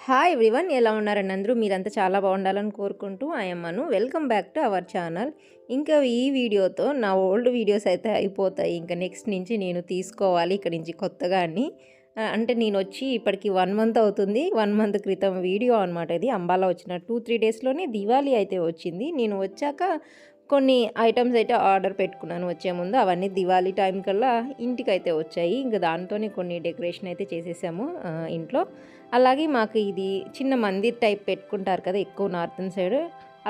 Hi everyone, ఎలా ఉన్నారండి అందరూ? మీరంతా చాలా బాగుండాలని కోరుకుంటూ Anu welcome back to our channel. ఇంకా ఈ వీడియోతో నా ఓల్డ్ వీడియోస్ అయితే అయిపోతాయి. ఇంకా నెక్స్ట్ నుంచి నేను తీసుకోవాలి ఇక్కడ నుంచి కొత్తగా అన్ని. అంటే నేను వచ్చి ఇప్పటికి 1 మంత్ అవుతుంది. 1 మంత్ క్రితం వీడియో అనమాట ఇది. అంబాలా వచ్చిన 2-3 డేస్లోనే దివాళీ అయితే వచ్చింది. నేను వచ్చాక కొన్ని ఐటమ్స్ అయితే ఆర్డర్ పెట్టుకున్నాను వచ్చే ముందు. అవన్నీ దివాళీ టైం కల్లా ఇంటికైతే వచ్చాయి. ఇంకా దాంతోనే కొన్ని డెకరేషన్ అయితే చేసేసాము ఇంట్లో. అలాగే మాకు ఇది చిన్న మందిర్ టైప్ పెట్టుకుంటారు కదా ఎక్కువ నార్థన్ సైడ్,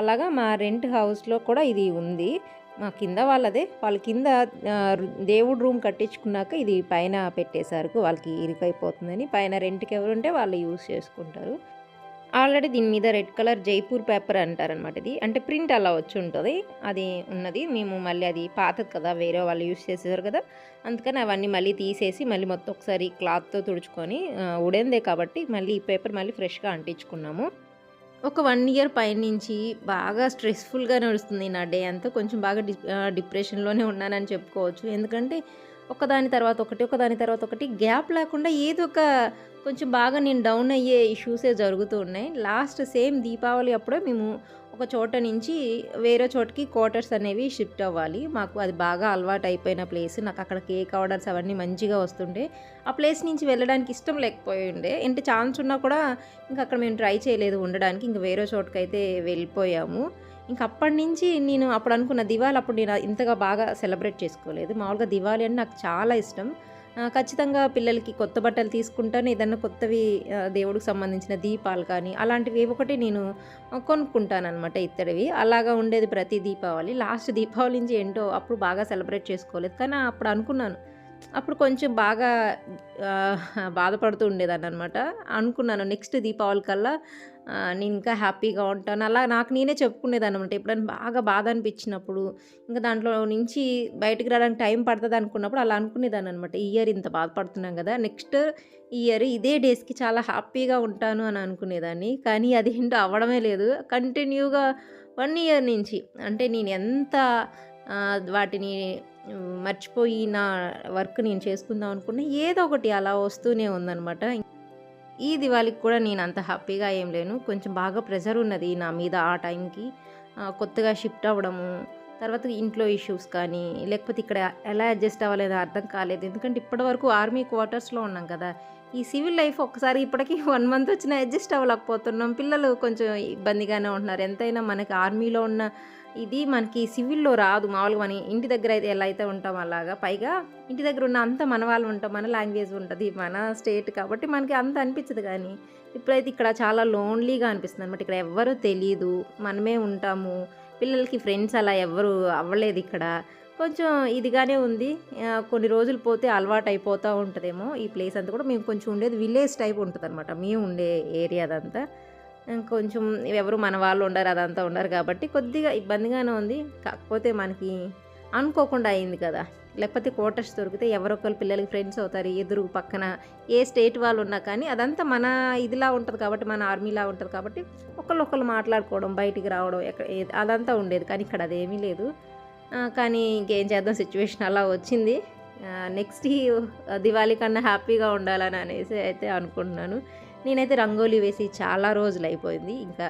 అలాగా మా రెంట్ హౌస్లో కూడా ఇది ఉంది. మా కింద వాళ్ళదే, వాళ్ళ కింద దేవుడు రూమ్ కట్టించుకున్నాక ఇది పైన పెట్టేశారు. వాళ్ళకి ఇరుకైపోతుందని పైన రెంట్కి ఎవరుంటే వాళ్ళు యూజ్ చేసుకుంటారు. ఆల్రెడీ దీని మీద రెడ్ కలర్ జైపూర్ పేపర్ అంటారనమాట. ఇది అంటే ప్రింట్ అలా వచ్చి ఉంటుంది, అది ఉన్నది. మేము మళ్ళీ అది పాతది కదా, వేరే వాళ్ళు యూస్ చేసేసారు కదా, అందుకని అవన్నీ మళ్ళీ తీసేసి మళ్ళీ మొత్తం ఒకసారి క్లాత్తో తుడుచుకొని ఉడేందే కాబట్టి మళ్ళీ ఈ పేపర్ మళ్ళీ ఫ్రెష్గా అంటించుకున్నాము. ఒక 1 ఇయర్ పైనుంచి బాగా స్ట్రెస్ఫుల్గా నడుస్తుంది నా డే అంతా. కొంచెం బాగా డిప్రెషన్లోనే ఉన్నానని చెప్పుకోవచ్చు. ఎందుకంటే ఒకదాని తర్వాత ఒకటి, ఒకదాని తర్వాత ఒకటి గ్యాప్ లేకుండా ఏదో ఒక కొంచెం బాగా నేను డౌన్ అయ్యే ఇష్యూసే జరుగుతూ ఉన్నాయి. లాస్ట్ సేమ్ దీపావళి అప్పుడే మేము ఒక చోట నుంచి వేరే చోటకి క్వార్టర్స్ అనేవి షిఫ్ట్ అవ్వాలి. మాకు అది బాగా అలవాటు అయిపోయిన ప్లేస్. నాకు అక్కడ కేక్ ఆర్డర్స్ అవన్నీ మంచిగా వస్తుండే. ఆ ప్లేస్ నుంచి వెళ్ళడానికి ఇష్టం లేకపోయిండే. అంటే ఛాన్స్ ఉన్నా కూడా ఇంకా అక్కడ మేము ట్రై చేయలేదు ఉండడానికి. ఇంకా వేరే చోటుకైతే వెళ్ళిపోయాము. ఇంక అప్పటి నుంచి నేను అప్పుడు అనుకున్న దివాళి అప్పుడు నేను ఇంతగా బాగా సెలబ్రేట్ చేసుకోలేదు. మామూలుగా దివాళి అంటే నాకు చాలా ఇష్టం. ఖచ్చితంగా పిల్లలకి కొత్త బట్టలు తీసుకుంటాను. ఏదన్నా కొత్తవి దేవుడికి సంబంధించిన దీపాలు కానీ అలాంటివి ఒకటి నేను కొనుక్కుంటాననమాట ఇత్తడివి. అలాగా ఉండేది ప్రతి దీపావళి. లాస్ట్ దీపావళి నుంచి ఏంటో అప్పుడు బాగా సెలబ్రేట్ చేసుకోలేదు. కానీ అప్పుడు అనుకున్నాను, అప్పుడు కొంచెం బాగా బాధపడుతూ ఉండేదాన్ననమాట. అనుకున్నాను నెక్స్ట్ దీపావళి కల్లా నేను ఇంకా హ్యాపీగా ఉంటాను. అలా నాకు నేనే చెప్పుకునేదాన్ననమాట. ఎప్పుడైనా బాగా బాధ అనిపించినప్పుడు, ఇంకా దాంట్లో నుంచి బయటికి రావడానికి టైం పడుతుంది అనుకున్నప్పుడు అలా అనుకునేదాన్ననమాట. ఈ ఇయర్ ఇంత బాధపడుతున్నాం కదా, నెక్స్ట్ ఇయర్ ఇదే డేస్‌కి చాలా హ్యాపీగా ఉంటాను అని అనుకునేదాన్ని. కానీ అదేంటో అవ్వడమే లేదు. కంటిన్యూగా 1 ఇయర్ నుంచి అంటే నేను ఎంత వాటిని మర్చిపోయి నా వర్క్ నేను చేసుకుందాం అనుకున్నా, ఏదో ఒకటి అలా వస్తూనే ఉందనమాట. ఈ దివాళీకి కూడా నేను అంత హ్యాపీగా ఏం లేను. కొంచెం బాగా ప్రెషర్ ఉన్నది నా మీద ఆ టైంకి. కొత్తగా షిఫ్ట్ అవ్వడము, తర్వాత ఇంట్లో ఇష్యూస్ కానీ, లేకపోతే ఇక్కడ ఎలా అడ్జస్ట్ అవ్వాలేదో అర్థం కాలేదు. ఎందుకంటే ఇప్పటివరకు ఆర్మీ క్వార్టర్స్‌లో ఉన్నాం కదా. ఈ సివిల్ లైఫ్ ఒక్కసారి ఇప్పటికి 1 మంత్ వచ్చినా అడ్జస్ట్ అవ్వలేకపోతున్నాం. పిల్లలు కొంచెం ఇబ్బందిగానే ఉంటున్నారు. ఎంతైనా మనకి ఆర్మీలో ఉన్న ఇది మనకి సివిల్‌లో రాదు. మామూలుగా మన ఇంటి దగ్గర అయితే ఎలా అయితే ఉంటామో అలాగా. పైగా ఇంటి దగ్గర ఉన్న అంతా మన వాళ్ళు ఉంటాం. మన లాంగ్వేజ్ ఉంటది. మన స్టేట్ కాబట్టి మనకి అంత అనిపించదు గానీ, ఇప్పుడైతే ఇక్కడ చాలా లోన్‌లీగా అనిపిస్తుందనమాట. ఇక్కడ ఎవ్వరు తెలీదు. మనమే ఉంటాము. పిల్లలకి ఫ్రెండ్స్ అలా ఎవ్వరు అవ్వలేదు ఇక్కడ. కొంచెం ఇదిగానే ఉంది. కొన్ని రోజులు పోతే అలవాటయిపోతా ఉంటదేమో ఈ ప్లేస్ అంతా కూడా. మేము కొంచెం ఉండేది విలేజ్ టైప్ ఉంటదనమాట. మేము ఉండే ఏరియా అదంతా. కొంచెం ఎవరు మన వాళ్ళు ఉండరు, అదంతా ఉండరు కాబట్టి కొద్దిగా ఇబ్బందిగానే ఉంది. కాకపోతే మనకి అనుకోకుండా అయింది కదా. లేకపోతే క్వార్టర్స్ దొరికితే ఎవరొకరు పిల్లలకి ఫ్రెండ్స్ అవుతారు. ఎదురు పక్కన ఏ స్టేట్ వాళ్ళు ఉన్నా కానీ అదంతా మన ఇదిలా ఉంటది కాబట్టి, మన ఆర్మీలా ఉంటది కాబట్టి ఒకళ్ళొకళ్ళు మాట్లాడుకోవడం, బయటికి రావడం అదంతా ఉండేది. కానీ ఇక్కడ అదేమీ లేదు. కానీ ఇంకేం చేద్దాం, సిచ్యువేషన్ అలా వచ్చింది. నెక్స్ట్ దివాళీ కన్నా హ్యాపీగా ఉండాలని అనేసి అయితే అనుకుంటున్నాను. నేనైతే రంగోలీ వేసి చాలా రోజులైపోయింది. ఇంకా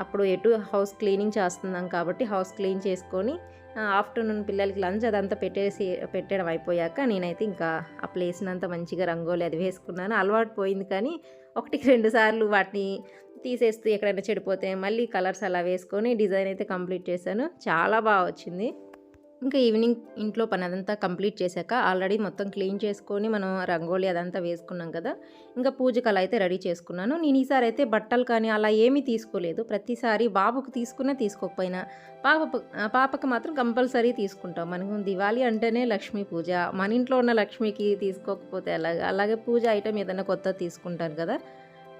అప్పుడు ఎటు హౌస్ క్లీనింగ్ చేస్తున్నాం కాబట్టి హౌస్ క్లీన్ చేసుకొని ఆఫ్టర్నూన్ పిల్లలకి లంచ్ అదంతా పెట్టడం అయిపోయాక నేనైతే ఇంకా ఆ ప్లేస్‌నంతా మంచిగా రంగోలీ అది వేసుకున్నాను. అలవాటు పోయింది కానీ 1కి 2 సార్లు వాటిని తీసేస్తూ ఎక్కడైనా చెడిపోతే మళ్ళీ కలర్స్ అలా వేసుకొని డిజైన్ అయితే కంప్లీట్ చేశాను. చాలా బాగా వచ్చింది. ఇంకా ఈవినింగ్ ఇంట్లో పని అదంతా కంప్లీట్ చేశాక ఆల్రెడీ మొత్తం క్లీన్ చేసుకొని మనం రంగోలీ అదంతా వేసుకున్నాం కదా. ఇంకా పూజకు అలా అయితే రెడీ చేసుకున్నాను. నేను ఈసారి అయితే బట్టలు కానీ అలా ఏమీ తీసుకోలేదు. ప్రతిసారి బాబుకు తీసుకున్నా తీసుకోకపోయినా పాపకు మాత్రం కంపల్సరీ తీసుకుంటాం. మనకు దివాళీ అంటేనే లక్ష్మీ పూజ. మన ఇంట్లో ఉన్న లక్ష్మికి తీసుకోకపోతే అలాగే పూజ ఐటెం ఏదైనా కొత్తది తీసుకుంటాను కదా.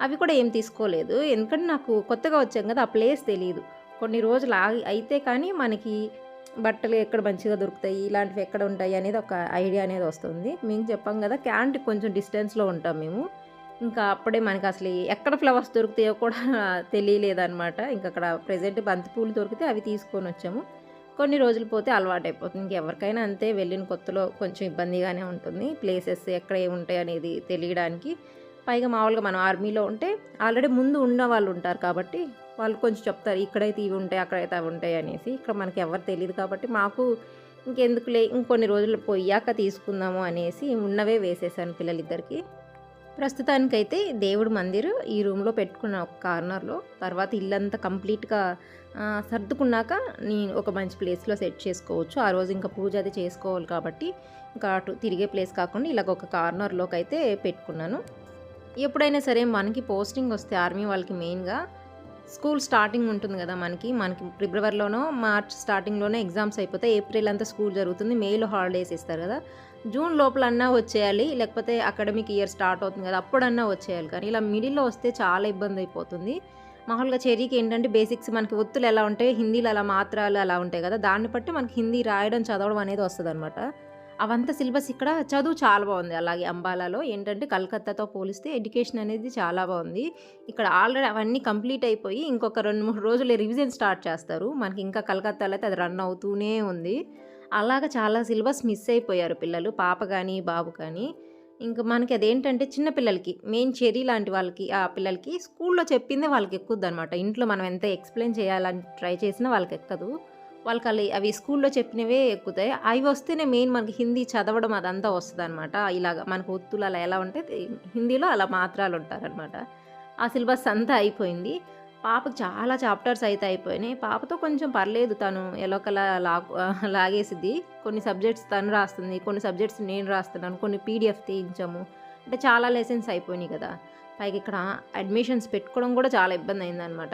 అవి కూడా ఏం తీసుకోలేదు. ఎందుకంటే నాకు కొత్తగా వచ్చాం కదా, ఆ ప్లేస్ తెలీదు. కొన్ని రోజులు అయితే కానీ మనకి బట్టలు ఎక్కడ మంచిగా దొరుకుతాయి, ఇలాంటివి ఎక్కడ ఉంటాయి అనేది ఒక ఐడియా అనేది వస్తుంది. మేము చెప్పాం కదా, క్యాంట్‌కి కొంచెం డిస్టెన్స్‌లో ఉంటాం మేము. ఇంకా అప్పుడే మనకి అసలు ఎక్కడ ఫ్లవర్స్ దొరుకుతాయో కూడా తెలియలేదనమాట. ఇంక అక్కడ ప్రెజెంట్ బంతి పూలు దొరికితే అవి తీసుకొని వచ్చాము. కొన్ని రోజులు పోతే అలవాటైపోతుంది. ఇంకెవరికైనా అంతే, వెళ్ళిన కొత్తలో కొంచెం ఇబ్బందిగానే ఉంటుంది. ప్లేసెస్ ఎక్కడ ఏముంటాయి అనేది తెలియడానికి. పైగా మామూలుగా మనం ఆర్మీలో ఉంటే ఆల్రెడీ ముందు ఉన్న వాళ్ళు ఉంటారు కాబట్టి వాళ్ళు కొంచెం చెప్తారు ఇక్కడైతే ఇవి ఉంటాయి అక్కడైతే అవి ఉంటాయి అనేసి. ఇక్కడ మనకి ఎవరు తెలీదు కాబట్టి మాకు ఇంకెందుకులే ఇంకొన్ని రోజులు పోయాక తీసుకుందాము అనేసి ఉన్నవే వేసేసాను పిల్లలిద్దరికి. ప్రస్తుతానికైతే దేవుడు మందిర్ ఈ రూమ్లో పెట్టుకున్న ఒక కార్నర్లో, తర్వాత ఇల్లంతా కంప్లీట్గా సర్దుకున్నాక నేను ఒక మంచి ప్లేస్లో సెట్ చేసుకోవచ్చు. ఆ రోజు ఇంకా పూజ అది చేసుకోవాలి కాబట్టి ఇంకా అటు తిరిగే ప్లేస్ కాకుండా ఇలాగ ఒక కార్నర్లోకి అయితే పెట్టుకున్నాను. ఎప్పుడైనా సరే మనకి పోస్టింగ్ వస్తే ఆర్మీ వాళ్ళకి మెయిన్గా స్కూల్ స్టార్టింగ్ ఉంటుంది కదా, మనకి ఫిబ్రవరిలోనో మార్చ్ స్టార్టింగ్లోనే ఎగ్జామ్స్ అయిపోతాయి. ఏప్రిల్ అంతా స్కూల్ జరుగుతుంది, మేలో హాలిడేస్ ఇస్తారు కదా. జూన్ లోపలన్నా వచ్చేయాలి, లేకపోతే అకాడమిక్ ఇయర్ స్టార్ట్ అవుతుంది కదా అప్పుడన్నా వచ్చేయాలి. కానీ ఇలా మిడిల్లో వస్తే చాలా ఇబ్బంది అయిపోతుంది. మామూలుగా చెర్రీకి ఏంటంటే బేసిక్స్ మనకి ఒత్తులు ఎలా ఉంటాయి, హిందీలో అలా మాత్రాలు అలా ఉంటాయి కదా, దాన్ని బట్టి మనకి హిందీ రాయడం చదవడం అనేది వస్తుంది అనమాట. అవంతా సిలబస్ ఇక్కడ చదువు చాలా బాగుంది. అలాగే అంబాలాలో ఏంటంటే కలకత్తాతో పోలిస్తే ఎడ్యుకేషన్ అనేది చాలా బాగుంది. ఇక్కడ ఆల్రెడీ అవన్నీ కంప్లీట్ అయిపోయి ఇంకొక 2-3 రోజులు రివిజన్ స్టార్ట్ చేస్తారు. మనకి ఇంకా కలకత్తాలో అయితే అది రన్ అవుతూనే ఉంది. అలాగా చాలా సిలబస్ మిస్ అయిపోయారు పిల్లలు, పాప కానీ బాబు కానీ. ఇంకా మనకి అదేంటంటే చిన్న పిల్లలకి మెయిన్ చెర్రీ లాంటి వాళ్ళకి ఆ పిల్లలకి స్కూల్లో చెప్పిందే వాళ్ళకి ఎక్కుద్ది అనమాట. ఇంట్లో మనం ఎంత ఎక్స్ప్లెయిన్ చేయాలని ట్రై చేసినా వాళ్ళకి ఎక్కదు. వాళ్ళకి అవి స్కూల్లో చెప్పినవే ఎక్కుతాయి. అవి వస్తేనే మెయిన్ మనకి హిందీ చదవడం అదంతా వస్తుంది అనమాట. ఇలాగ మనకు ఒత్తులు అలా ఎలా ఉంటే హిందీలో అలా మాత్రాలు ఉంటారనమాట. ఆ సిలబస్ అంతా అయిపోయింది. పాపకు చాలా చాప్టర్స్ అయితే అయిపోయినాయి. పాపతో కొంచెం పర్లేదు, తను ఎలాకలా లాగేసిద్ది. కొన్ని సబ్జెక్ట్స్ తను రాస్తుంది, కొన్ని సబ్జెక్ట్స్ నేను రాస్తున్నాను, కొన్ని పీడిఎఫ్ తీయించాము. అంటే చాలా లెసన్స్ అయిపోయినాయి కదా. పైగా ఇక్కడ అడ్మిషన్స్ పెట్టుకోవడం కూడా చాలా ఇబ్బంది అయిందనమాట.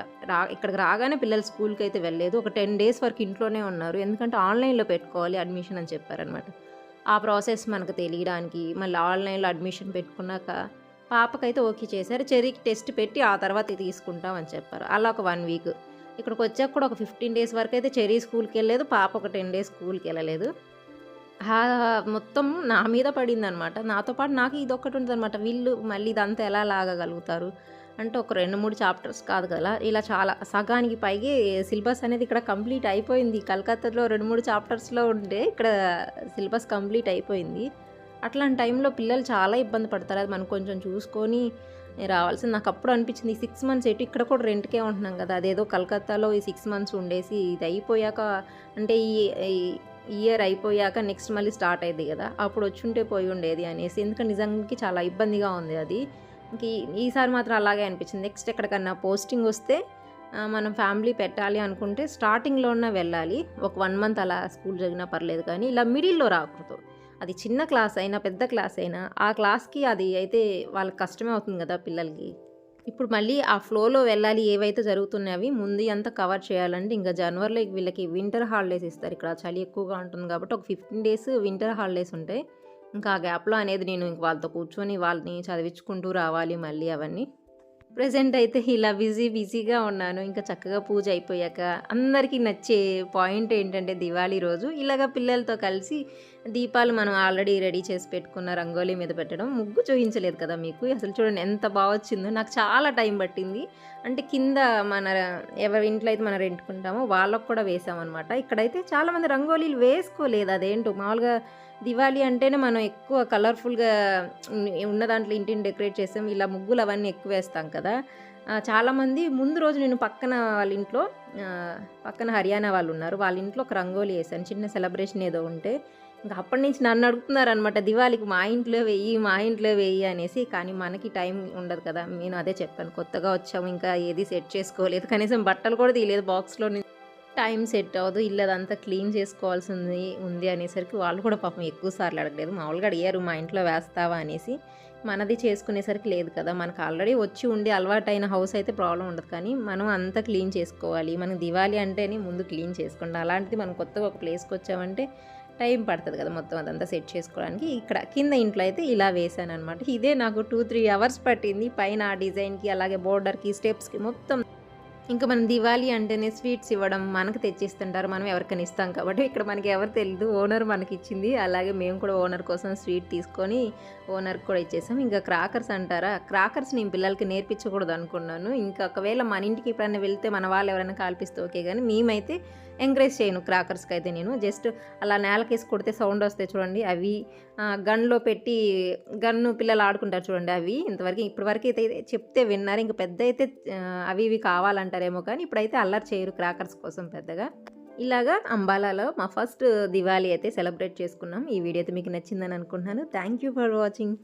ఇక్కడికి రాగానే పిల్లలు స్కూల్కి అయితే వెళ్ళలేదు. ఒక 10 days వరకు ఇంట్లోనే ఉన్నారు. ఎందుకంటే ఆన్లైన్లో పెట్టుకోవాలి అడ్మిషన్ అని చెప్పారనమాట. ఆ ప్రాసెస్ మనకు తెలియడానికి మళ్ళీ ఆన్లైన్లో అడ్మిషన్ పెట్టుకున్నాక పాపకైతే ఓకే చేశారు. చెర్రీకి టెస్ట్ పెట్టి ఆ తర్వాత తీసుకుంటాం అని చెప్పారు. అలా ఒక 1 week ఇక్కడికి వచ్చాక కూడా ఒక 15 days వరకు అయితే చెర్రీ స్కూల్కి వెళ్ళలేదు, పాప ఒక 10 days స్కూల్కి వెళ్ళలేదు. మొత్తం నా మీద పడిందనమాట. నాతో పాటు నాకు ఇదొక్కటి ఉంటుందన్నమాట, వీళ్ళు మళ్ళీ ఇదంతా ఎలా లాగగలుగుతారు అంటే ఒక 2-3 చాప్టర్స్ కాదు కదా, ఇలా చాలా సగానికి పైగా సిలబస్ అనేది ఇక్కడ కంప్లీట్ అయిపోయింది. కలకత్తాలో 2-3 చాప్టర్స్లో ఉంటే ఇక్కడ సిలబస్ కంప్లీట్ అయిపోయింది. అట్లాంటి టైంలో పిల్లలు చాలా ఇబ్బంది పడతారు. అది మనం కొంచెం చూసుకొని రావాల్సింది. నాకు అప్పుడు అనిపించింది ఈ 6 months ఎటు ఇక్కడ కూడా రెంట్కే ఉంటున్నాం కదా, అదేదో కలకత్తాలో ఈ 6 months ఉండేసి ఇది అయిపోయాక అంటే ఈ ఇయర్ అయిపోయాక నెక్స్ట్ మళ్ళీ స్టార్ట్ అయ్యింది కదా, అప్పుడు వచ్చుంటే పోయి ఉండేది అనేసి. ఎందుకంటే నిజానికి చాలా ఇబ్బందిగా ఉంది అది. ఇంక ఈసారి మాత్రం అలాగే అనిపించింది. నెక్స్ట్ ఎక్కడికన్నా పోస్టింగ్ వస్తే మనం ఫ్యామిలీ పెట్టాలి అనుకుంటే స్టార్టింగ్లోనే వెళ్ళాలి. ఒక 1 month అలా స్కూల్ జరిగినా పర్లేదు, కానీ ఇలా మిడిల్లో రాకూడదు. అది చిన్న క్లాస్ అయినా పెద్ద క్లాస్ అయినా ఆ క్లాస్కి అది అయితే వాళ్ళకి కష్టమే అవుతుంది కదా పిల్లలకి. ఇప్పుడు మళ్ళీ ఆ ఫ్లోలో వెళ్ళాలి. ఏవైతే జరుగుతున్నాయి ముందు అంతా కవర్ చేయాలంటే ఇంకా జనవరిలో వీళ్ళకి వింటర్ హాలిడేస్ ఇస్తారు. ఇక్కడ చలి ఎక్కువగా ఉంటుంది కాబట్టి ఒక 15 days వింటర్ హాలిడేస్ ఉంటాయి. ఇంకా ఆ గ్యాప్లో అనేది నేను ఇంక వాళ్ళతో కూర్చొని వాళ్ళని చదివించుకుంటూ రావాలి మళ్ళీ అవన్నీ. ప్రెజెంట్ అయితే ఇలా బిజీగా ఉన్నాను. ఇంకా చక్కగా పూజ అయిపోయాక అందరికీ నచ్చే పాయింట్ ఏంటంటే దివాళీ రోజు ఇలాగ పిల్లలతో కలిసి దీపాలు మనం ఆల్రెడీ రెడీ చేసి పెట్టుకున్న రంగోలీ మీద పెట్టడం. ముగ్గు చూపించలేదు కదా మీకు, అసలు చూడండి ఎంత బాగా వచ్చిందో. నాకు చాలా టైం పట్టింది. అంటే కింద మన ఎవరి ఇంట్లో అయితే మనం రెంటుకుంటామో వాళ్ళకు కూడా వేసామన్నమాట. ఇక్కడైతే చాలామంది రంగోలీలు వేసుకోలేదు. అదేంటో మామూలుగా దివాళీ అంటేనే మనం ఎక్కువ కలర్ఫుల్గా ఉన్న దాంట్లో ఇంటిని డెకరేట్ చేసాం. ఇలా ముగ్గులు అవన్నీ ఎక్కువ వేస్తాం కదా. చాలామంది ముందు రోజు నేను పక్కన వాళ్ళ ఇంట్లో పక్కన హర్యానా వాళ్ళు ఉన్నారు, వాళ్ళ ఇంట్లో ఒక రంగోలీ వేసాను, చిన్న సెలబ్రేషన్ ఏదో ఉంటే. ఇంకా అప్పటి నుంచి నన్ను అడుగుతున్నారు అనమాట, దివాళీకి మా ఇంట్లో వెయ్యి అనేసి. కానీ మనకి టైం ఉండదు కదా. నేను అదే చెప్పాను, కొత్తగా వచ్చాము ఇంకా ఏది సెట్ చేసుకోలేదు, కనీసం బట్టలు కూడా తీయలేదు బాక్స్లో. టైం సెట్ అవ్వదు, ఇల్లు అదంతా క్లీన్ చేసుకోవాల్సింది ఉంది అనేసరికి వాళ్ళు కూడా పాపం ఎక్కువ సార్లు అడగలేదు. మామూలుగా అడిగారు మా ఇంట్లో వేస్తావా అనేసి. మనది చేసుకునేసరికి లేదు కదా, మనకు ఆల్రెడీ వచ్చి ఉండి అలవాటైన హౌస్ అయితే ప్రాబ్లం ఉండదు. కానీ మనం అంతా క్లీన్ చేసుకోవాలి. మనకు దివాళీ అంటేనే ముందు క్లీన్ చేసుకోండి. అలాంటిది మనం కొత్తగా ఒక ప్లేస్కి వచ్చామంటే టైం పడుతుంది కదా మొత్తం అదంతా సెట్ చేసుకోవడానికి. ఇక్కడ కింద ఇంట్లో అయితే ఇలా వేసాను అనమాట. ఇదే నాకు 2-3 hours పట్టింది. పైన ఆ డిజైన్కి అలాగే బోర్డర్కి స్టెప్స్కి మొత్తం. ఇంకా మనం దివాళీ అంటేనే స్వీట్స్ ఇవ్వడం, మనకు తెచ్చిస్తుంటారు, మనం ఎవరికైనా ఇస్తాం కాబట్టి ఇక్కడ మనకి ఎవరు తెలియదు, ఓనర్ మనకి ఇచ్చింది. అలాగే మేము కూడా ఓనర్ కోసం స్వీట్ తీసుకొని ఓనర్కి కూడా ఇచ్చేసాం. ఇంకా క్రాకర్స్ అంటారా, క్రాకర్స్ నేను పిల్లలకి నేర్పించకూడదు అనుకున్నాను. ఇంకా ఒకవేళ మన ఇంటికి ఎప్పుడైనా వెళ్తే మన వాళ్ళు ఎవరైనా కాల్పిస్తే ఓకే, కానీ మేమైతే ఎంకరేజ్ చేయను క్రాకర్స్కి అయితే నేను. జస్ట్ అలా నేలకేసి కొడితే సౌండ్ వస్తాయి చూడండి అవి, గన్లో పెట్టి గన్ను పిల్లలు ఆడుకుంటారు చూడండి అవి. ఇప్పటివరకు అయితే చెప్తే విన్నారు. ఇంక పెద్ద అయితే అవి ఇవి కావాలంటారేమో, కానీ ఇప్పుడైతే అల్లరి చేయరు క్రాకర్స్ కోసం పెద్దగా. ఇలాగా అంబాలాలో మా ఫస్ట్ దివాళీ అయితే సెలబ్రేట్ చేసుకున్నాం. ఈ వీడియో అయితే మీకు నచ్చిందని అనుకుంటున్నాను. Thank you for watching.